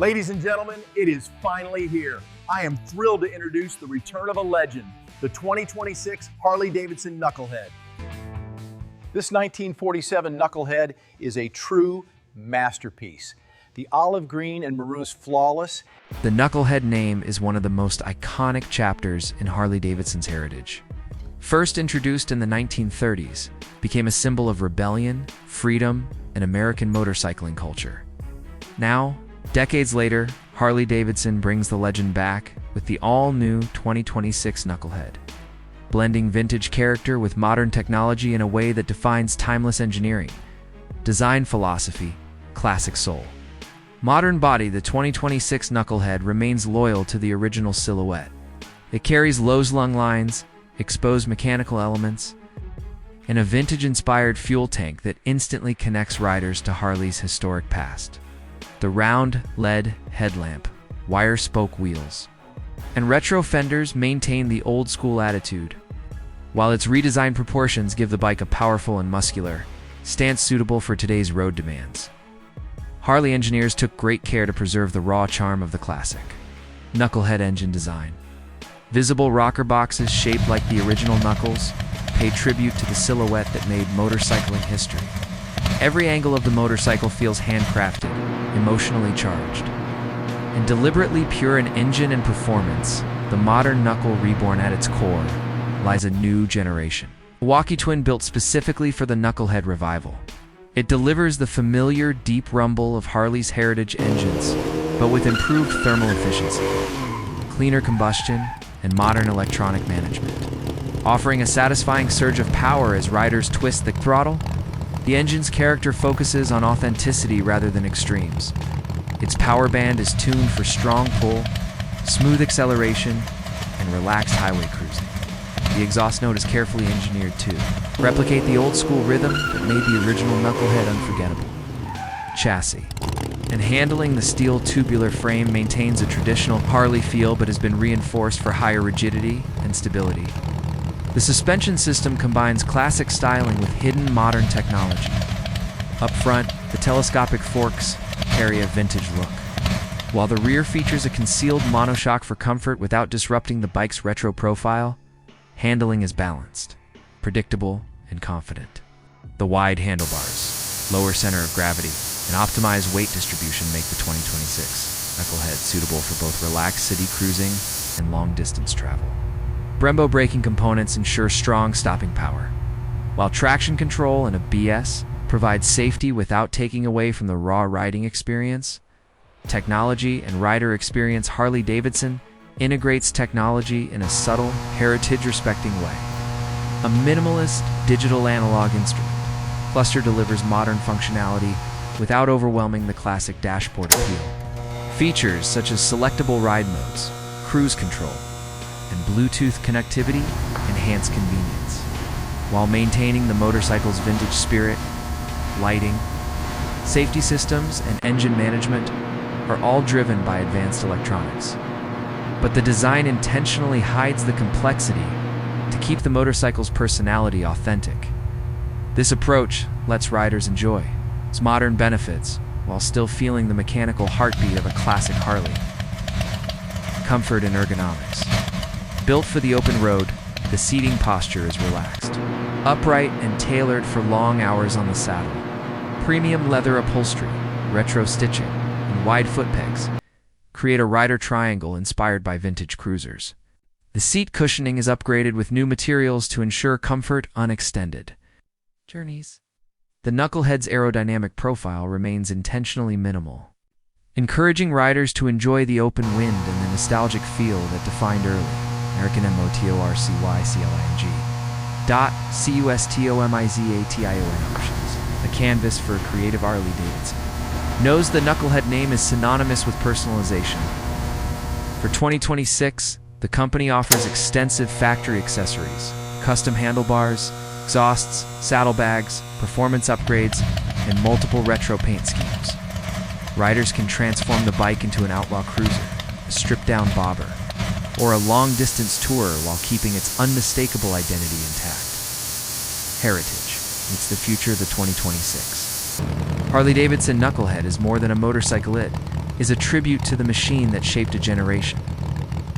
Ladies and gentlemen, it is finally here. I am thrilled to introduce the return of a legend, the 2026 Harley Davidson Knucklehead. This 1947 Knucklehead is a true masterpiece. The olive green and maroon is flawless. The Knucklehead name is one of the most iconic chapters in Harley Davidson's heritage. First introduced in the 1930s, became a symbol of rebellion, freedom, and American motorcycling culture. Now, decades later, Harley Davidson brings the legend back with the all-new 2026 Knucklehead, blending vintage character with modern technology in a way that defines timeless engineering, design philosophy, classic soul. Modern body, the 2026 Knucklehead remains loyal to the original silhouette. It carries Lowe's lung lines, exposed mechanical elements, and a vintage-inspired fuel tank that instantly connects riders to Harley's historic past. The round LED headlamp, wire spoke wheels, and retro fenders maintain the old-school attitude, while its redesigned proportions give the bike a powerful and muscular stance suitable for today's road demands. Harley engineers took great care to preserve the raw charm of the classic Knucklehead engine design. Visible rocker boxes shaped like the original Knuckles pay tribute to the silhouette that made motorcycling history. Every angle of the motorcycle feels handcrafted, emotionally charged, and deliberately pure in engine and performance. The modern Knuckle, reborn at its core, lies a new generation. A walkie twin built specifically for the Knucklehead revival. It delivers the familiar deep rumble of Harley's heritage engines, but with improved thermal efficiency, cleaner combustion, and modern electronic management. Offering a satisfying surge of power as riders twist the throttle, the engine's character focuses on authenticity rather than extremes. Its power band is tuned for strong pull, smooth acceleration, and relaxed highway cruising. The exhaust note is carefully engineered to replicate the old-school rhythm that made the original Knucklehead unforgettable. Chassis and handling. The steel tubular frame maintains a traditional Harley feel but has been reinforced for higher rigidity and stability. The suspension system combines classic styling with hidden modern technology. Up front, the telescopic forks carry a vintage look, while the rear features a concealed monoshock for comfort without disrupting the bike's retro profile. Handling is balanced, predictable, and confident. The wide handlebars, lower center of gravity, and optimized weight distribution make the 2026 Knucklehead suitable for both relaxed city cruising and long-distance travel. Brembo braking components ensure strong stopping power, while traction control and ABS provide safety without taking away from the raw riding experience. Technology and rider experience. Harley Davidson integrates technology in a subtle, heritage-respecting way. A minimalist digital analog instrument cluster delivers modern functionality without overwhelming the classic dashboard appeal. Features such as selectable ride modes, cruise control, and Bluetooth connectivity enhance convenience, while maintaining the motorcycle's vintage spirit. Lighting, safety systems, and engine management are all driven by advanced electronics. But the design intentionally hides the complexity to keep the motorcycle's personality authentic. This approach lets riders enjoy its modern benefits while still feeling the mechanical heartbeat of a classic Harley. Comfort and ergonomics. Built for the open road, the seating posture is relaxed, upright and tailored for long hours on the saddle. Premium leather upholstery, retro stitching, and wide foot pegs create a rider triangle inspired by vintage cruisers. The seat cushioning is upgraded with new materials to ensure comfort on extended journeys. The Knucklehead's aerodynamic profile remains intentionally minimal, encouraging riders to enjoy the open wind and the nostalgic feel that defined early American motorcycling .customization options, a canvas for a creative Harley Davidson. Knows the Knucklehead name is synonymous with personalization. For 2026, the company offers extensive factory accessories, custom handlebars, exhausts, saddlebags, performance upgrades, and multiple retro paint schemes. Riders can transform the bike into an outlaw cruiser, a stripped-down bobber, or a long-distance tourer while keeping its unmistakable identity intact. Heritage meets the future of the 2026. Harley Davidson Knucklehead is more than a motorcycle. It is a tribute to the machine that shaped a generation.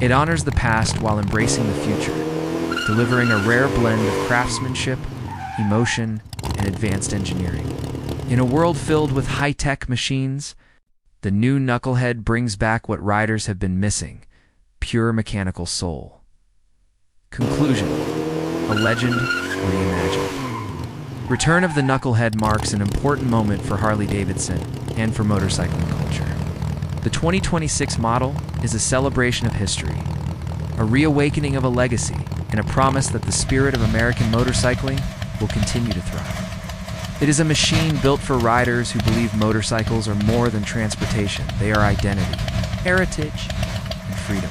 It honors the past while embracing the future, delivering a rare blend of craftsmanship, emotion, and advanced engineering. In a world filled with high-tech machines, the new Knucklehead brings back what riders have been missing: pure mechanical soul. Conclusion: a legend reimagined. Return of the Knucklehead marks an important moment for Harley-Davidson and for motorcycling culture. The 2026 model is a celebration of history, a reawakening of a legacy, and a promise that the spirit of American motorcycling will continue to thrive. It is a machine built for riders who believe motorcycles are more than transportation. They are identity, heritage, and freedom.